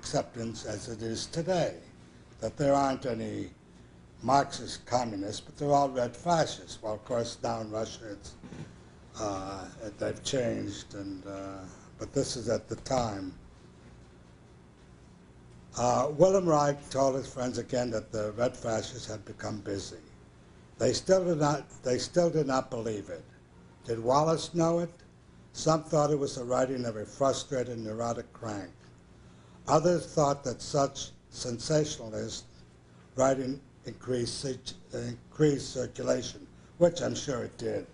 acceptance as it is today, that there aren't any Marxist communists, but they're all red fascists. Well, of course, now in Russia, they've changed, but this is at the time. Wilhelm Reich told his friends again that the red fascists had become busy. They still did not believe it. Did Wallace know it? Some thought it was the writing of a frustrated, neurotic crank. Others thought that such sensationalist writing increased circulation, which I'm sure it did.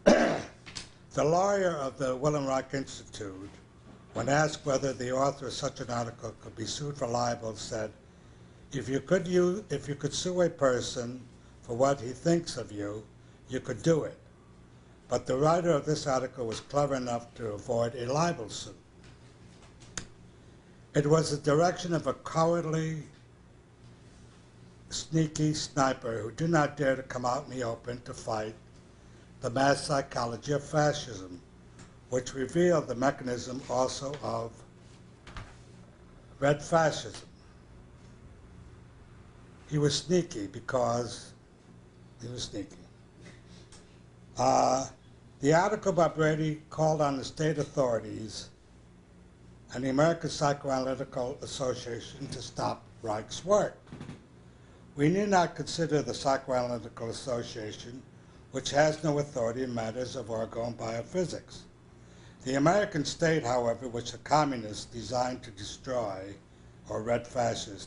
The lawyer of the Wilhelm Reich Institute, when asked whether the author of such an article could be sued for libel, said, if you could sue a person for what he thinks of you, you could do it. But the writer of this article was clever enough to avoid a libel suit. It was the direction of a cowardly, sneaky sniper who did not dare to come out in the open to fight the mass psychology of fascism, which revealed the mechanism also of red fascism. He was sneaky because he was sneaky. The article by Brady called on the state authorities and the American Psychoanalytical Association to stop Reich's work. We need not consider the Psychoanalytical Association, which has no authority in matters of orgone biophysics. The American state, however, which the communists designed to destroy, or red fascists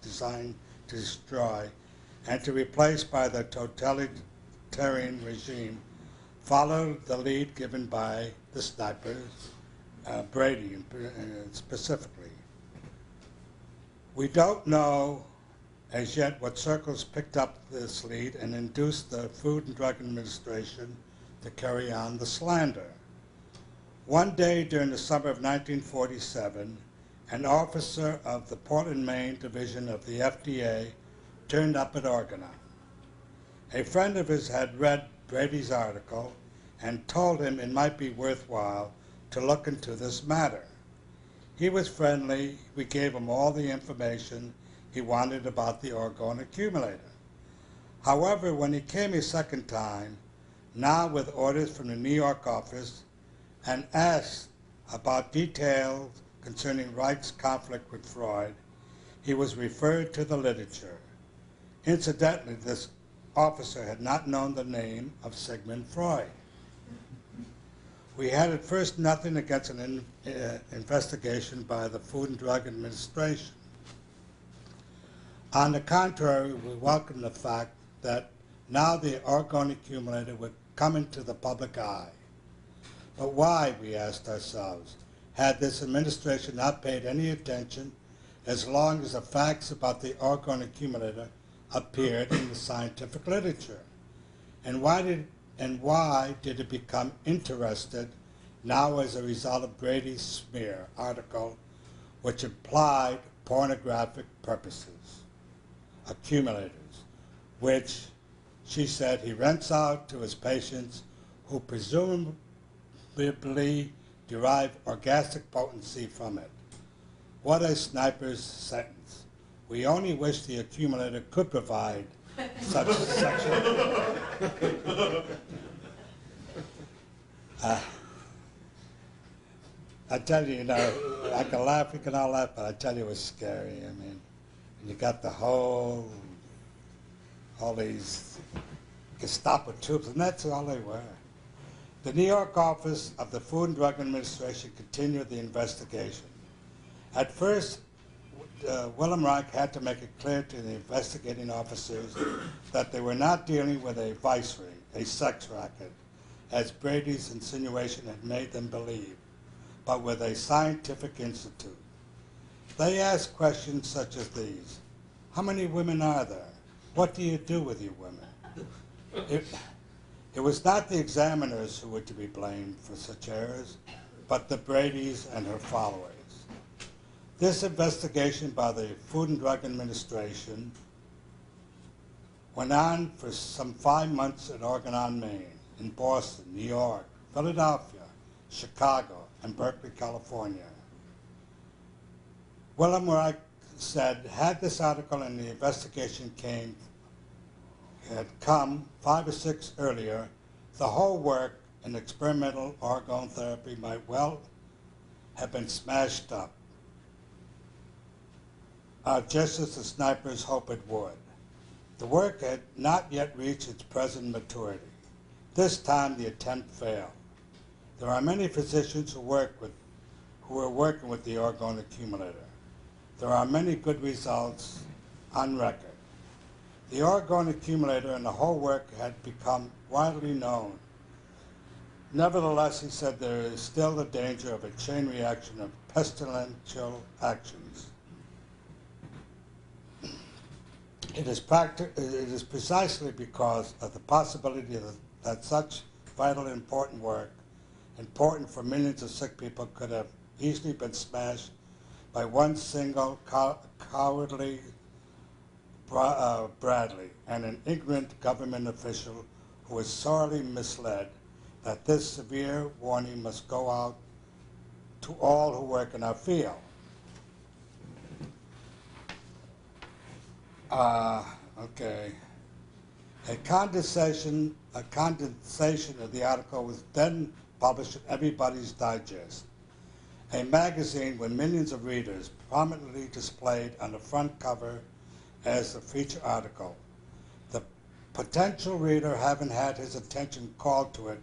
designed to destroy, and to replace by the totalitarian regime, followed the lead given by the snipers, Brady specifically. We don't know as yet what circles picked up this lead and induced the Food and Drug Administration to carry on the slander. One day during the summer of 1947, an officer of the Portland, Maine division of the FDA turned up at Orgonon. A friend of his had read Brady's article and told him it might be worthwhile to look into this matter. He was friendly. We gave him all the information he wanted about the orgone accumulator. However, when he came a second time, now with orders from the New York office, and asked about details concerning Reich's conflict with Freud, he was referred to the literature. Incidentally, this officer had not known the name of Sigmund Freud. We had at first nothing against an investigation by the Food and Drug Administration. On the contrary, we welcomed the fact that now the orgone accumulator would come into the public eye. But why, we asked ourselves, had this administration not paid any attention as long as the facts about the orgone accumulator appeared in the scientific literature? And why did it become interested now as a result of Brady's smear article, which implied pornographic purposes? Accumulators, which she said he rents out to his patients who presumably derive orgasmic potency from it. What a sniper's sentence. We only wish the accumulator could provide such sexual... I tell you, I can laugh, we can all laugh, but I tell you it was scary. I mean, you got all these Gestapo troops, and that's all they were. The New York office of the Food and Drug Administration continued the investigation. At first, Wilhelm Reich had to make it clear to the investigating officers that they were not dealing with a vice ring, a sex racket, as Brady's insinuation had made them believe, but with a scientific institute. They asked questions such as these: how many women are there? What do you do with your women? It was not the examiners who were to be blamed for such errors, but the Bradys and her followers. This investigation by the Food and Drug Administration went on for some 5 months at Orgonon, Maine, in Boston, New York, Philadelphia, Chicago, and Berkeley, California. Willem Reich said, had this article and the investigation had come 5 or 6 earlier, the whole work in experimental orgone therapy might well have been smashed up, just as the snipers hoped it would. The work had not yet reached its present maturity. This time the attempt failed. There are many physicians who are working with the orgone accumulator. There are many good results on record. The orgone accumulator and the whole work had become widely known. Nevertheless, he said, there is still the danger of a chain reaction of pestilential actions. It is precisely because of the possibility that such vital important work, important for millions of sick people, could have easily been smashed by one single cowardly Bradley and an ignorant government official who was sorely misled, that this severe warning must go out to all who work in our field. Okay. A condensation of the article was then published in Everybody's Digest, a magazine with millions of readers, prominently displayed on the front cover as the feature article. The potential reader having had his attention called to it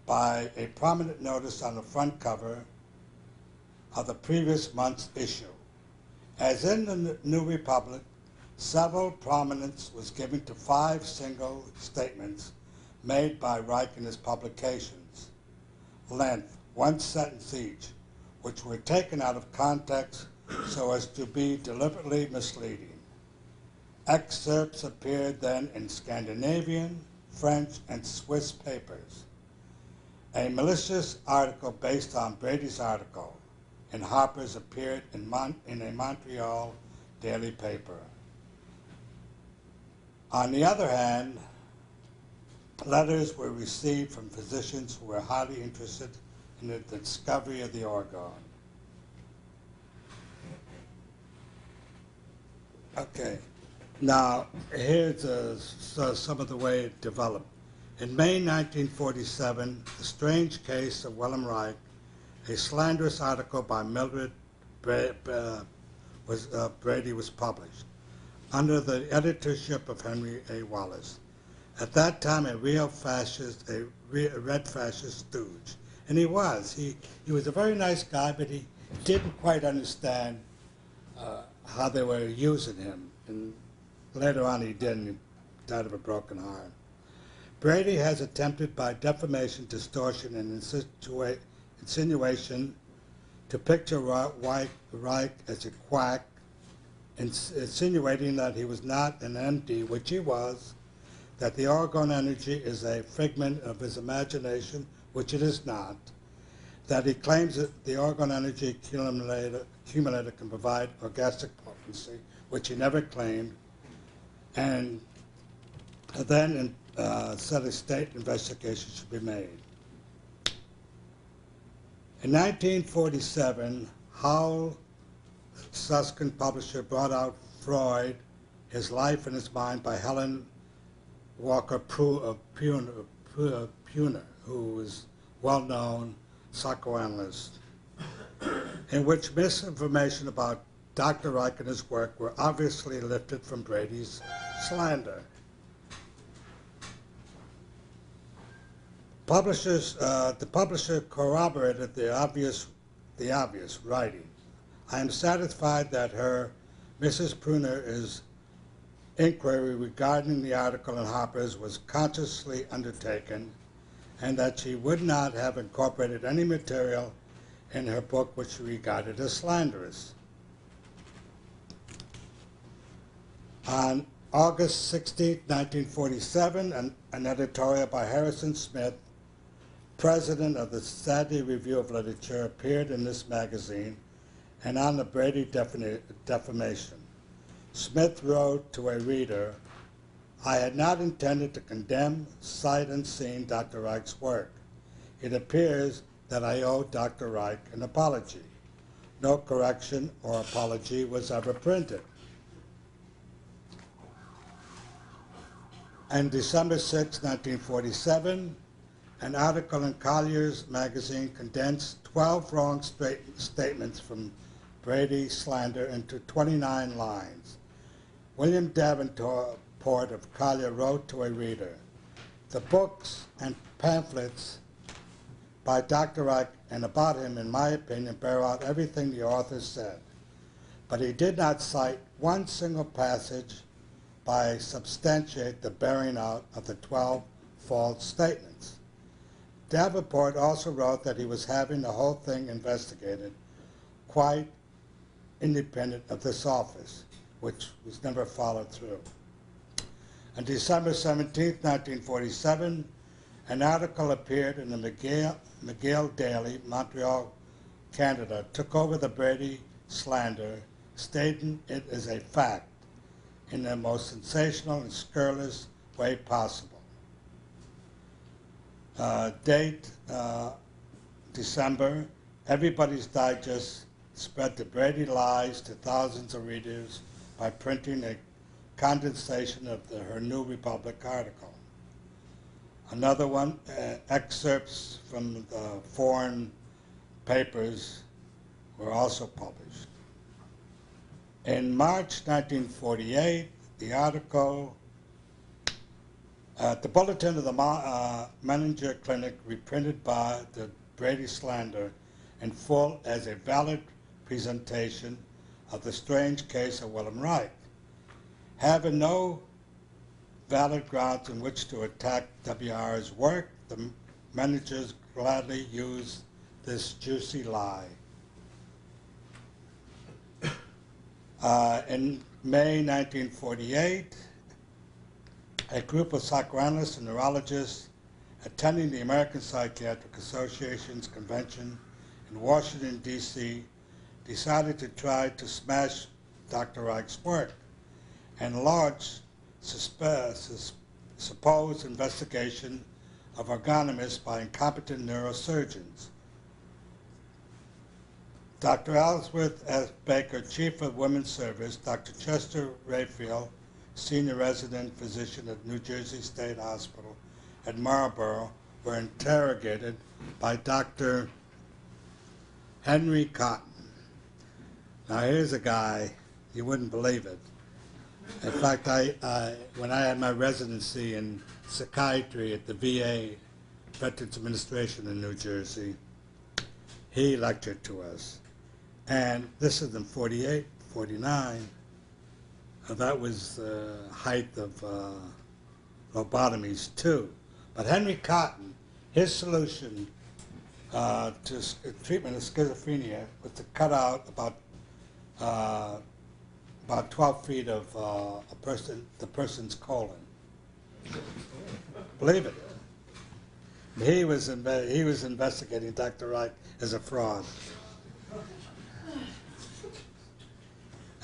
by a prominent notice on the front cover of the previous month's issue. As in the New Republic, several prominence was given to 5 single statements made by Reich in his publications, length, 1 sentence each, which were taken out of context so as to be deliberately misleading. Excerpts appeared then in Scandinavian, French, and Swiss papers. A malicious article based on Brady's article in Harper's appeared in a Montreal daily paper. On the other hand, letters were received from physicians who were highly interested in the discovery of the orgone. Okay, now here's some of the way it developed. In May 1947, The Strange Case of Willem Reich, a slanderous article by Mildred Brady was published under the editorship of Henry A. Wallace. At that time, a red fascist stooge. And he was. He was a very nice guy, but he didn't quite understand how they were using him. And later on he did, and he died of a broken heart. Brady has attempted by defamation, distortion, and insinuation to picture Reich as a quack, insinuating that he was not an MD, which he was, that the orgone energy is a figment of his imagination, which it is not, that he claims that the orgone energy accumulator can provide orgastic potency, which he never claimed, and then said a state investigation should be made. In 1947, Howell Susskind publisher brought out Freud, His Life and His Mind by Helen Walker Puner, who was well-known psychoanalyst, in which misinformation about Dr. Reich and his work were obviously lifted from Brady's slander. The publisher corroborated the obvious writing. I am satisfied that her, Mrs. Pruner's, inquiry regarding the article in Harper's was consciously undertaken, and that she would not have incorporated any material in her book which she regarded as slanderous. On August 16, 1947, an editorial by Harrison Smith, president of the Saturday Review of Literature, appeared in this magazine and on the Brady defamation. Smith wrote to a reader, "I had not intended to condemn sight unseen Dr. Reich's work. It appears that I owe Dr. Reich an apology. no correction or apology was ever printed. On December 6, 1947, an article in Collier's magazine condensed 12 wrong statements from Brady slander into 29 lines. William Davenport of Collier wrote to a reader, "The books and pamphlets by Dr. Reich and about him, in my opinion, bear out everything the author said, but he did not cite one single passage by substantiate the bearing out of the 12 false statements." Davenport also wrote that he was having the whole thing investigated, quite independent of this office, which was never followed through. On December 17, 1947, an article appeared in the McGill Daily, Montreal, Canada, took over the Brady slander, stating it as a fact in the most sensational and scurrilous way possible. Date, December, Everybody's Digest spread the Brady lies to thousands of readers by printing a condensation of her New Republic article. Another one, excerpts from the foreign papers were also published. In March 1948, the article, the Bulletin of the Menninger Clinic reprinted by the Brady slander in full as a valid presentation of the strange case of William Reich. Having no valid grounds in which to attack WR's work, the Menningers gladly used this juicy lie. In May 1948, a group of psychoanalysts and neurologists attending the American Psychiatric Association's convention in Washington, D.C., decided to try to smash Dr. Reich's work and launch supposed investigation of ergonomists by incompetent neurosurgeons. Dr. Ellsworth S. Baker, Chief of Women's Service, Dr. Chester Rayfield, Senior Resident Physician at New Jersey State Hospital at Marlborough, were interrogated by Dr. Henry Cotton. Now here's a guy, you wouldn't believe it. In fact, when I had my residency in psychiatry at the VA, Veterans Administration in New Jersey, he lectured to us. And this is in 48, 49. That was the height of lobotomies too. But Henry Cotton, his solution to treatment of schizophrenia was to cut out about 12 feet of the person's colon. Believe it. He was investigating Dr. Reich as a fraud.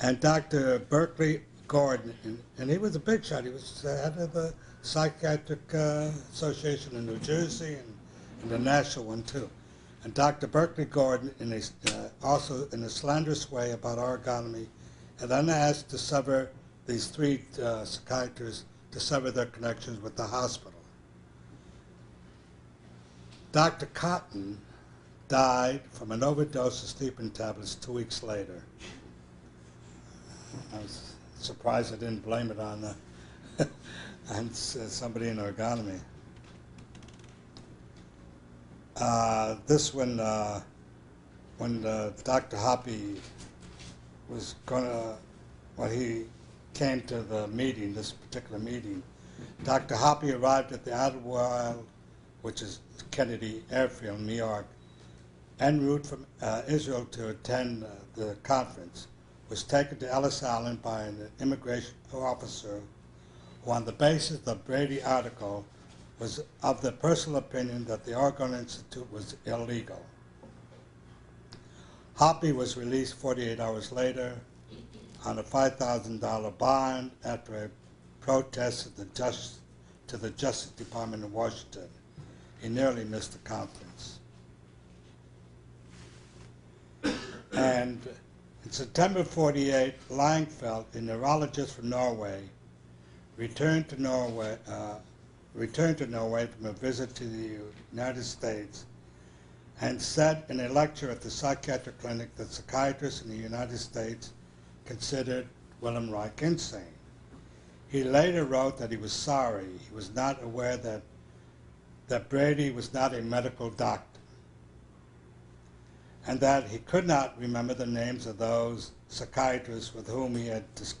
And Dr. Berkeley Gordon, and he was a big shot. He was head of the Psychiatric Association in New Jersey and the national one too. And Dr. Berkeley Gordon, also in a slanderous way about origami, and then asked to sever these three psychiatrists to sever their connections with the hospital. Dr. Cotton died from an overdose of sleeping tablets 2 weeks later. I was surprised I didn't blame it on somebody in ergonomy. This one, when Dr. Hoppe was when he came to the meeting, this particular meeting, Dr. Hoppe arrived at the Idlewild, which is Kennedy Airfield, New York, en route from Israel to attend the conference, was taken to Ellis Island by an immigration officer who, on the basis of the Brady article, was of the personal opinion that the Oregon Institute was illegal. Hoppe was released 48 hours later on a $5,000 bond after a protest to the Justice Department in Washington. He nearly missed the conference. And in September 48, Langfeldt, a neurologist from Norway, returned to Norway from a visit to the United States and said in a lecture at the psychiatric clinic that psychiatrists in the United States considered Wilhelm Reich insane. He later wrote that he was sorry. He was not aware that Brady was not a medical doctor, and that he could not remember the names of those psychiatrists with whom he had discussed